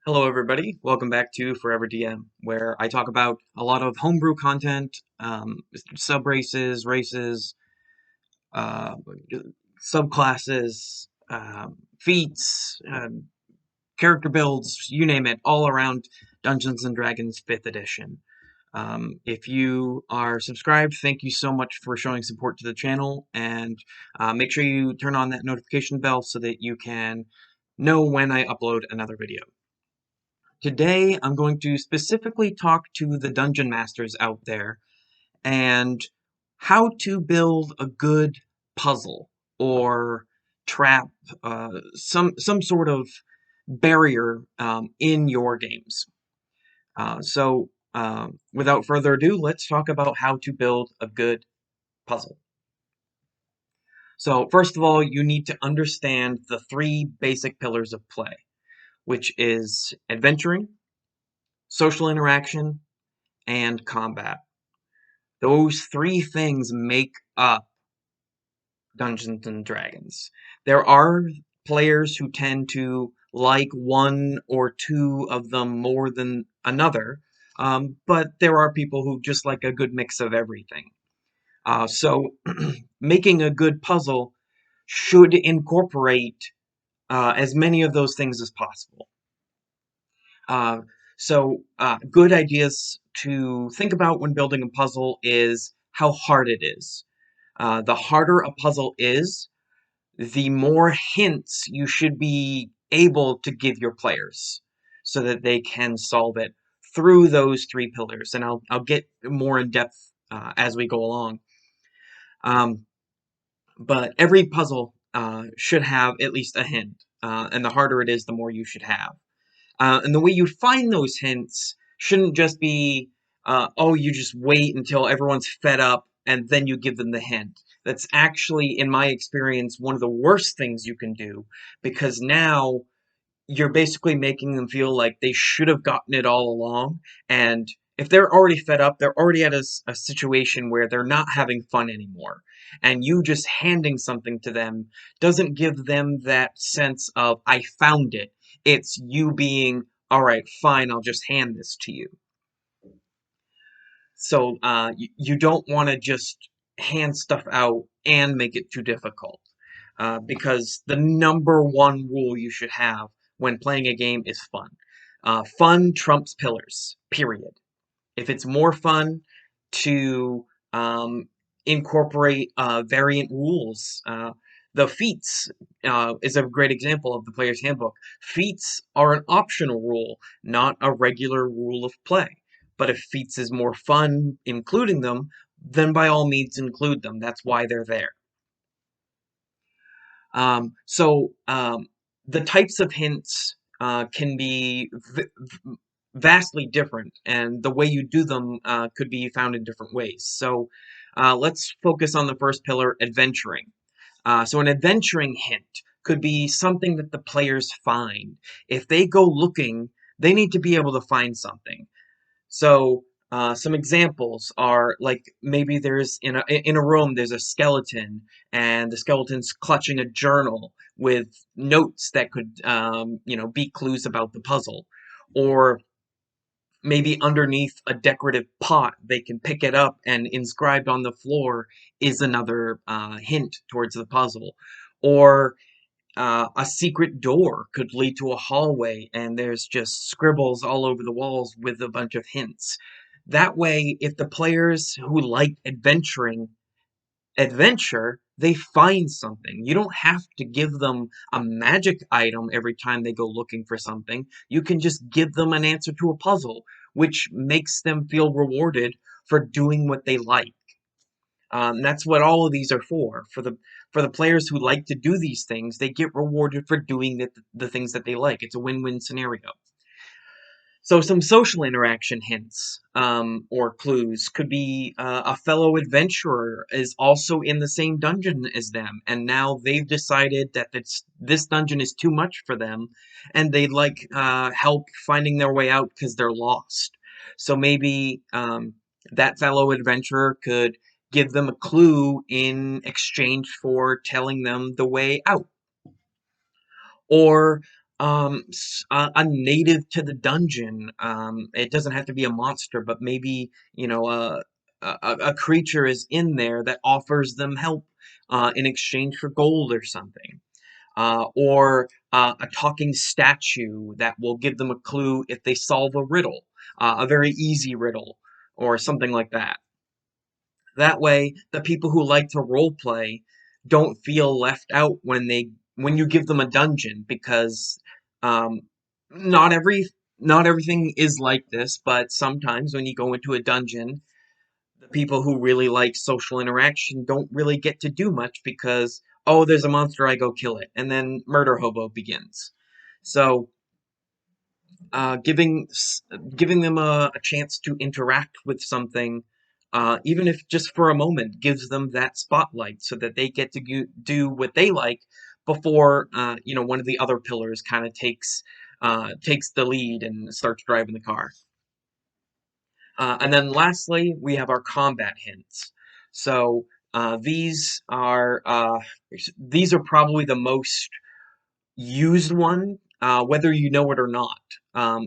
Hello everybody, welcome back to Forever DM, where I talk about a lot of homebrew content, sub-races, races, uh, subclasses, feats, character builds, you name it, all around Dungeons & Dragons 5th edition. If you are subscribed, thank you so much for showing support to the channel, and make sure you turn on that notification bell so that you can know when I upload another video. Today, I'm going to specifically talk to the dungeon masters out there and how to build a good puzzle or trap, some sort of barrier in your games. Without further ado, let's talk about how to build a good puzzle. So, first of all, you need to understand the three basic pillars of play, which is adventuring, social interaction, and combat. Those three things make up Dungeons and Dragons. There are players who tend to like one or two of them more than another, but there are people who just like a good mix of everything. So making a good puzzle should incorporate as many of those things as possible. Uh, Good ideas to think about when building a puzzle is how hard it is. The harder a puzzle is, the more hints you should be able to give your players so that they can solve it through those three pillars. And I'll get more in depth as we go along. Um, but every puzzle should have at least a hint, and the harder it is, the more you should have. And the way you find those hints shouldn't just be, oh, you just wait until everyone's fed up and then you give them the hint. That's actually, in my experience, one of the worst things you can do, because now you're basically making them feel like they should have gotten it all along. And if they're already fed up, they're already at a situation where they're not having fun anymore. And you just handing something to them doesn't give them that sense of, I found it. It's you being, all right, fine, I'll just hand this to you. So you don't want to just hand stuff out and make it too difficult. Because the number one rule you should have when playing a game is fun. Fun trumps pillars, period. If it's more fun to incorporate variant rules, the feats is a great example of the player's handbook. Feats are an optional rule, not a regular rule of play. But if feats is more fun including them, then by all means include them. That's why they're there. The types of hints can be vastly different, and the way you do them could be found in different ways. So let's focus on the first pillar, adventuring. So an adventuring hint could be something that the players find. If they go looking, they need to be able to find something. So some examples are like maybe there's in a room there's a skeleton and the skeleton's clutching a journal with notes that could be clues about the puzzle, or maybe underneath a decorative pot they can pick it up and inscribed on the floor is another hint towards the puzzle, or a secret door could lead to a hallway and there's just scribbles all over the walls with a bunch of hints. That way, if the players who like adventure, they find something. You don't have to give them a magic item every time they go looking for something. You can just give them an answer to a puzzle, which makes them feel rewarded for doing what they like. That's what all of these are for. For the players who like to do these things, they get rewarded for doing the things that they like. It's a win-win scenario. So some social interaction hints or clues could be a fellow adventurer is also in the same dungeon as them, and now they've decided that this dungeon is too much for them, and they'd like help finding their way out because they're lost. So maybe that fellow adventurer could give them a clue in exchange for telling them the way out. Or A native to the dungeon. It doesn't have to be a monster, but maybe, a creature is in there that offers them help in exchange for gold or something. Or a talking statue that will give them a clue if they solve a riddle, a very easy riddle, or something like that. That way, the people who like to role play don't feel left out when you give them a dungeon, because um, not everything is like this, but sometimes when you go into a dungeon, the people who really like social interaction don't really get to do much because, oh, there's a monster, I go kill it, and then murder hobo begins. So giving them a chance to interact with something, even if just for a moment, gives them that spotlight so that they get to do what they like before one of the other pillars kind of takes the lead and starts driving the car. And then lastly, we have our combat hints. So these are probably the most used one, whether you know it or not.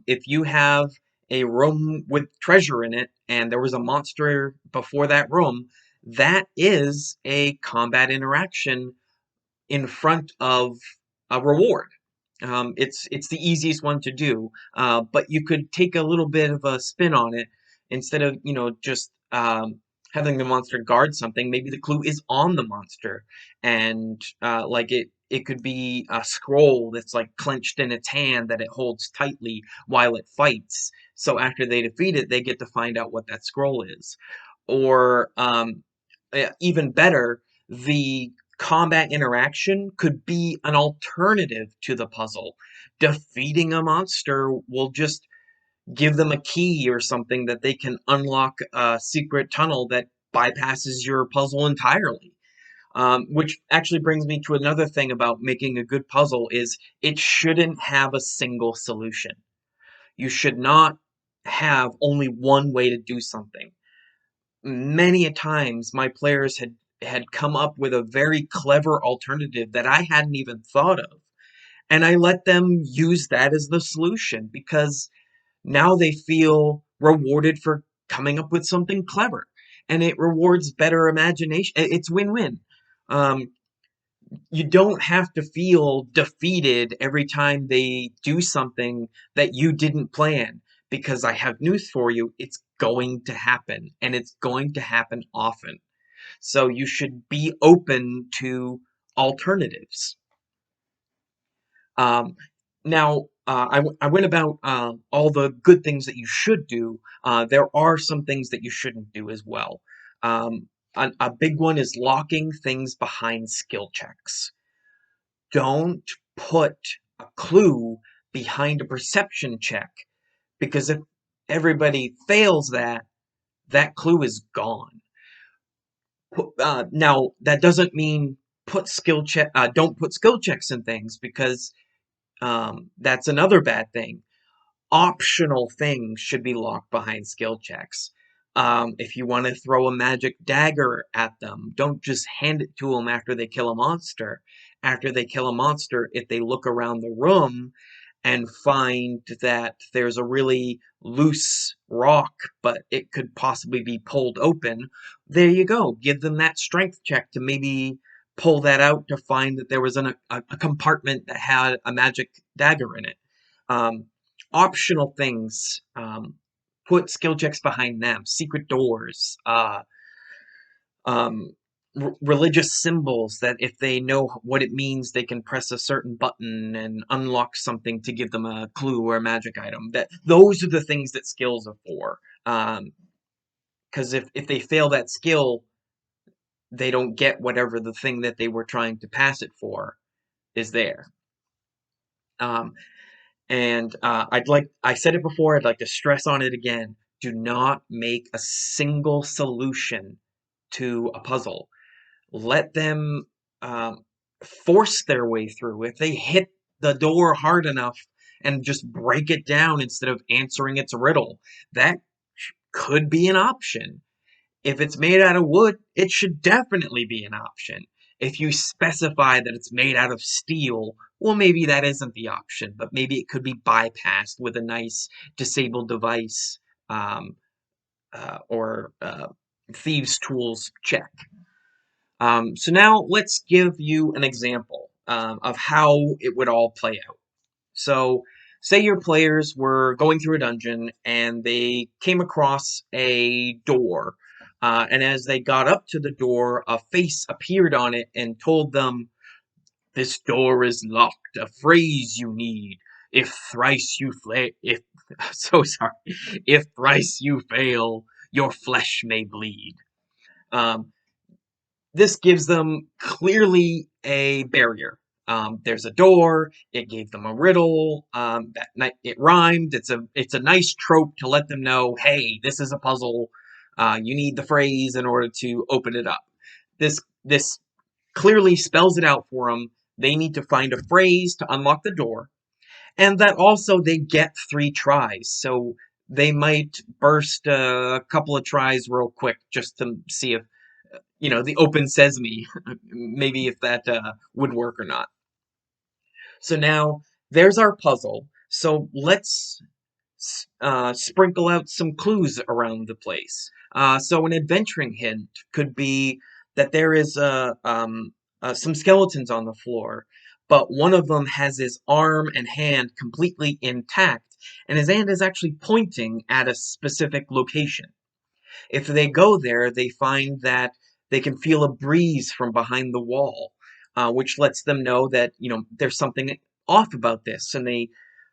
If you have a room with treasure in it and there was a monster before that room, that is a combat interaction in front of a reward. It's the easiest one to do, but you could take a little bit of a spin on it. Instead of just having the monster guard something. Maybe the clue is on the monster, and like it could be a scroll that's like clenched in its hand that it holds tightly while it fights. So after they defeat it, they get to find out what that scroll is. Or even better, the combat interaction could be an alternative to the puzzle. Defeating a monster will just give them a key or something that they can unlock a secret tunnel that bypasses your puzzle entirely. Which actually brings me to another thing about making a good puzzle is it shouldn't have a single solution. You should not have only one way to do something. Many a times my players had come up with a very clever alternative that I hadn't even thought of, and I let them use that as the solution because now they feel rewarded for coming up with something clever, and it rewards better imagination. It's win-win. Um, you don't have to feel defeated every time they do something that you didn't plan, because I have news for you, it's going to happen, and it's going to happen often. So you should be open to alternatives. Um, I went about all the good things that you should do. There are some things that you shouldn't do as well. A big one is locking things behind skill checks. Don't put a clue behind a perception check, because if everybody fails that, that clue is gone. Now, that doesn't mean don't put skill checks in things, because that's another bad thing. Optional things should be locked behind skill checks. If you want to throw a magic dagger at them, don't just hand it to them after they kill a monster. After they kill a monster, if they look around the room and find that there's a really loose rock, but it could possibly be pulled open, there you go. Give them that strength check to maybe pull that out to find that there was a compartment that had a magic dagger in it. Um, Optional things, put skill checks behind them. Secret doors, um, religious symbols that if they know what it means, they can press a certain button and unlock something to give them a clue or a magic item. That those are the things that skills are for. Because if they fail that skill, they don't get whatever the thing that they were trying to pass it for is there. Um, and I said it before, I'd like to stress on it again. Do not make a single solution to a puzzle. Let them force their way through. If they hit the door hard enough and just break it down instead of answering its riddle, that could be an option. If it's made out of wood, it should definitely be an option. If you specify that it's made out of steel, well, maybe that isn't the option, but maybe it could be bypassed with a nice disable device um, or thieves' tools check. So now let's give you an example of how it would all play out. So, say your players were going through a dungeon and they came across a door. And as they got up to the door, a face appeared on it and told them, "This door is locked. A phrase you need. If thrice you if so sorry, if thrice you fail, your flesh may bleed." Um, this gives them clearly a barrier. There's a door. It gave them a riddle. It rhymed. It's a nice trope to let them know, hey, this is a puzzle. You need the phrase in order to open it up. This clearly spells it out for them. They need to find a phrase to unlock the door, and that also they get 3 tries. So they might burst a couple of tries real quick just to see if the open sesame, maybe if that would work or not. So now there's our puzzle. So let's sprinkle out some clues around the place. So an adventuring hint could be that there is some skeletons on the floor, but one of them has his arm and hand completely intact, and his hand is actually pointing at a specific location. If they go there, they find that they can feel a breeze from behind the wall, which lets them know that, there's something off about this. And they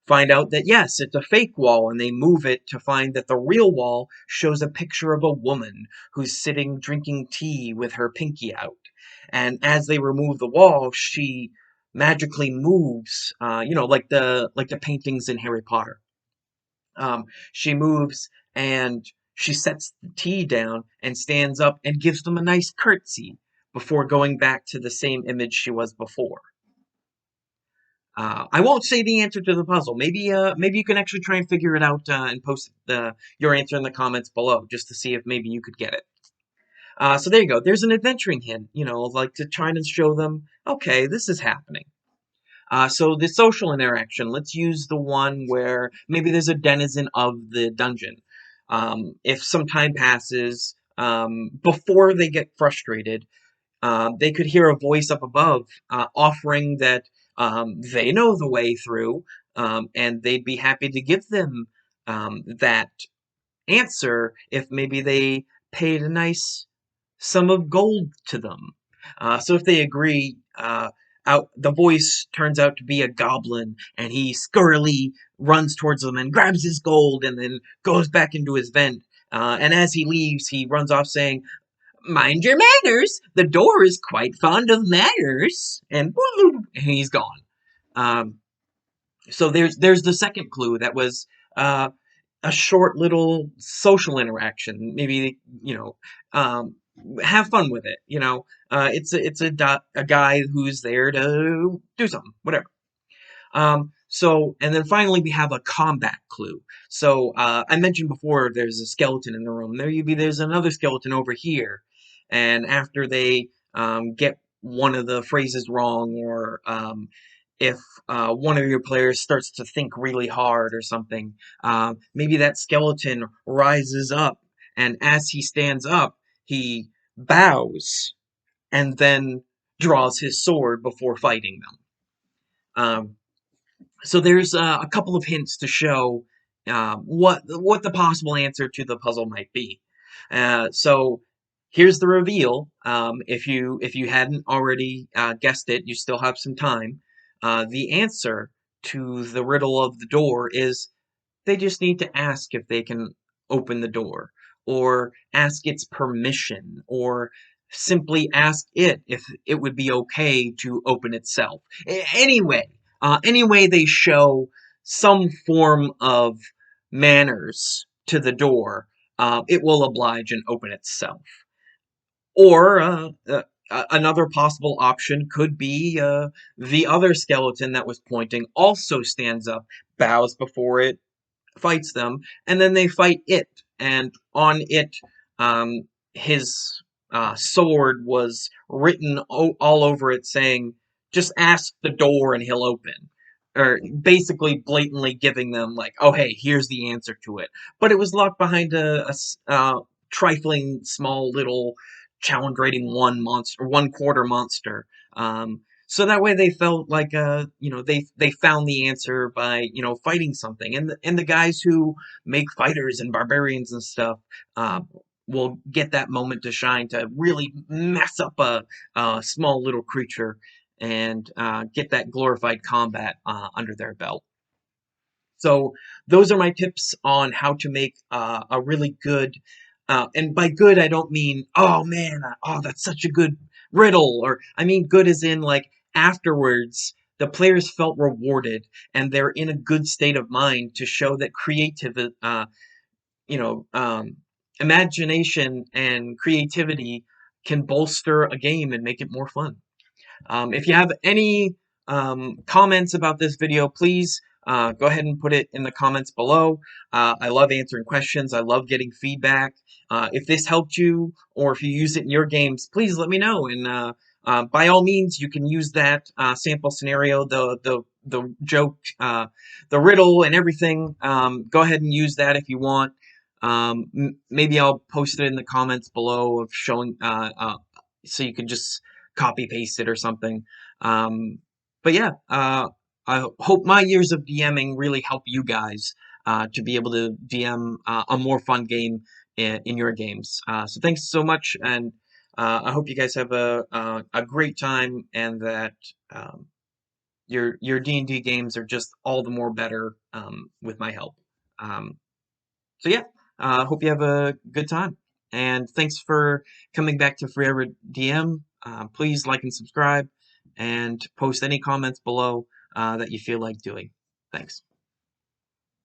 find out that, yes, it's a fake wall, and they move it to find that the real wall shows a picture of a woman who's sitting drinking tea with her pinky out. And as they remove the wall, she magically moves, like the paintings in Harry Potter. She moves and she sets the tea down and stands up and gives them a nice curtsy before going back to the same image she was before. I won't say the answer to the puzzle. Maybe you can actually try and figure it out and post your answer in the comments below just to see if maybe you could get it. So there you go. There's an adventuring hint, like to try and show them, okay, this is happening. So the social interaction, let's use the one where maybe there's a denizen of the dungeon. If some time passes, before they get frustrated, they could hear a voice up above offering that they know the way through, and they'd be happy to give them that answer if maybe they paid a nice sum of gold to them. So if they agree, the voice turns out to be a goblin, and he scurrily runs towards them and grabs his gold, and then goes back into his vent. And as he leaves, he runs off saying, "Mind your manners! The door is quite fond of manners." And he's gone. Um, so there's the second clue that was uh, a short little social interaction. Maybe have fun with it. It's a guy who's there to do something, whatever. So, and then finally we have a combat clue. So, I mentioned before there's a skeleton in the room. There's another skeleton over here. And after they get one of the phrases wrong, or if one of your players starts to think really hard or something, maybe that skeleton rises up, and as he stands up, he bows and then draws his sword before fighting them. So there's a couple of hints to show what the possible answer to the puzzle might be. So here's the reveal. If you hadn't already guessed it, you still have some time. The answer to the riddle of the door is they just need to ask if they can open the door, or ask its permission, or simply ask it if it would be okay to open itself. Anyway, they show some form of manners to the door, it will oblige and open itself. Or another possible option could be the other skeleton that was pointing also stands up, bows before it, fights them, and then they fight it, and on it, his sword was written all over it saying, just ask the door and he'll open. Or basically blatantly giving them, like, oh, hey, here's the answer to it. But it was locked behind a trifling, small, little challenge rating one monster, 1/4 monster. So that way they felt like, they found the answer by, fighting something. And the guys who make fighters and barbarians and stuff, uh, will get that moment to shine to really mess up a small little creature and get that glorified combat under their belt. So those are my tips on how to make a really good, and by good I don't mean, oh man, oh that's such a good riddle, or I mean good as in, like, afterwards the players felt rewarded and they're in a good state of mind to show that you know, um, imagination and creativity can bolster a game and make it more fun. If you have any comments about this video, please go ahead and put it in the comments below. I love answering questions. I love getting feedback. If this helped you, or if you use it in your games, please let me know. And by all means, you can use that sample scenario, the joke, the riddle, and everything. Go ahead and use that if you want. Maybe I'll post it in the comments below of showing, so you can just copy paste it or something. But yeah, I hope my years of DMing really help you guys to be able to DM a more fun game in your games. So thanks so much, and I hope you guys have a great time, and that your D&D games are just all the more better with my help. Um, so yeah, hope you have a good time. And thanks for coming back to Forever DM. Please like and subscribe, and post any comments below that you feel like doing. Thanks.